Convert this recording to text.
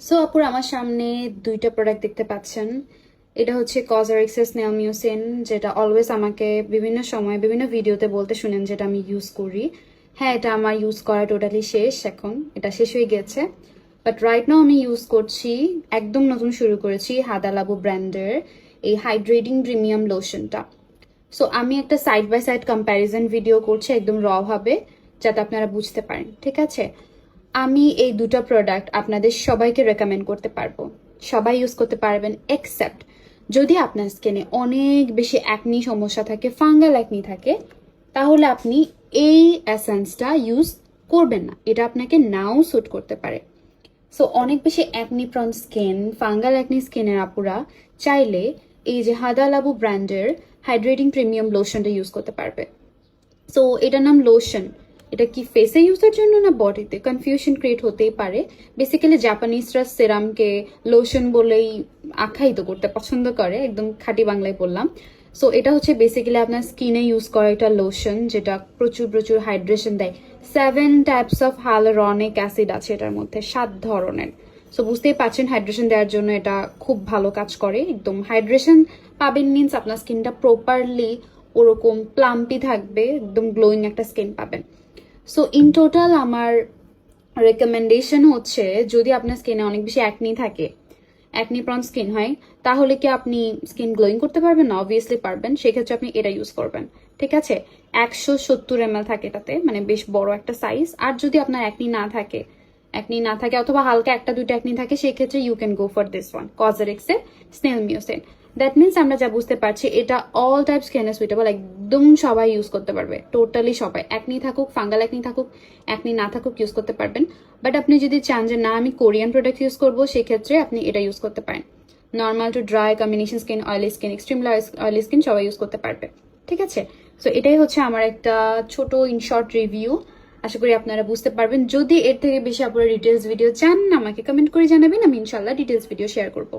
So আপুর আমার সামনে দুইটা প্রোডাক্ট দেখতে পাচ্ছেন। এটা হচ্ছে কজারিক্সের স্নেল মিউসিন, যেটা অলওয়েজ আমাকে বিভিন্ন সময় বিভিন্ন ভিডিওতে বলতে শুনেন যেটা আমি ইউজ করি। হ্যাঁ, এটা আমার ইউজ করা টোটালি শেষ, এখন এটা শেষ হয়ে গেছে। বাট রাইট নাও আমি ইউজ করছি, একদম নতুন শুরু করেছি হাদা লাবু ব্র্যান্ডের এই হাইড্রেটিং প্রিমিয়াম লোশনটা। সো আমি একটা side by side comparison video করছি একদম র ভাবে, যাতে আপনারা বুঝতে পারেন, ঠিক আছে? আমি এই দুটো প্রোডাক্ট আপনাদের সবাইকে রেকমেন্ড করতে পারবো, সবাই ইউজ করতে পারবেন এক্সেপ্ট যদি আপনার স্কিনে অনেক বেশি অ্যাকনি সমস্যা থাকে, ফাঙ্গাল অ্যাকনি থাকে, তাহলে আপনি এই এসেন্সটা ইউজ করবেন না, এটা আপনাকে নাও স্যুট করতে পারে। সো অনেক বেশি acne prawn skin, fungal acne স্কিনের আপুরা চাইলে এই যে হাদা লাবু ব্র্যান্ডের হাইড্রেটিং প্রিমিয়াম লোশনটা ইউজ করতে পারবে। সো এটার নাম লোশন, এটা কি ফেসে ইউজের জন্য না বডিতে, কনফিউশন ক্রিয়েট হতেই পারে। বেসিক্যালি জাপানিজরা সেরামকে লোশন বলেই আখ্যায়িত করতে পছন্দ করে, একদম খাঁটি বাংলায় বললাম। সো এটা হচ্ছে বেসিক্যালি আপনার স্কিনে ইউজ করা একটা লোশন, যেটা প্রচুর প্রচুর হাইড্রেশন দেয়। 7 টাইপস অফ হাইয়ালুরনিক অ্যাসিড আছে এটার মধ্যে, 7 ধরনের। সো বুঝতেই পারছেন হাইড্রেশন দেওয়ার জন্য এটা খুব ভালো কাজ করে। একদম হাইড্রেশন পাবেন মিনস আপনার স্কিনটা প্রপারলি ওরকম প্লাম্পি থাকবে, একদম গ্লোয়িং একটা স্কিন পাবেন। সো ইন টোটাল আমার রেকমেন্ডেশন হচ্ছে, যদি আপনার স্কিনে অনেক বেশি অ্যাকনি থাকে, অ্যাকনি প্রন স্কিন হয়, তাহলে কি আপনি স্কিন গ্লোয়িং করতে পারবেন না? অবভিয়াসলি পারবেন, সেক্ষেত্রে আপনি এটা ইউজ করবেন, ঠিক আছে? 170 ml থাকে এটাতে, মানে বেশ বড় একটা সাইজ। আর যদি আপনার অ্যাকনি না থাকে অথবা হালকা একটা দুইটা অ্যাকনি থাকে, সেক্ষেত্রে you can go for this one, কজারিক্সের স্নেল মিউসিন। দ্যাট মিনস আমরা যা বুঝতে পারছি, এটা অল টাইপ স্কিনে সুইটেবল, একদম সবাই ইউজ করতে পারবে, টোটালি সবাই, অ্যাকনি থাকুক, ফাঙ্গাল অ্যাকনি থাকুক, অ্যাকনি না থাকুক, ইউজ করতে পারবেন। বাট আপনি যদি চান যে না আমি কোরিয়ান প্রোডাক্ট ইউজ করবো, সেক্ষেত্রে আপনি এটা ইউজ করতে পারেন। Normal to dry, combination skin, oily skin, extreme oily skin সবাই ইউজ করতে পারবে, ঠিক আছে? সো এটাই হচ্ছে আমার একটা ছোট ইন শর্ট রিভিউ। আশা করি আপনারা বুঝতে পারবেন। যদি এর থেকে বেশি আপনারা ডিটেলস ভিডিও চান, আমাকে কমেন্ট করে জানাবেন, আমি ইনশাল্লাহ ডিটেলস ভিডিও শেয়ার করবো।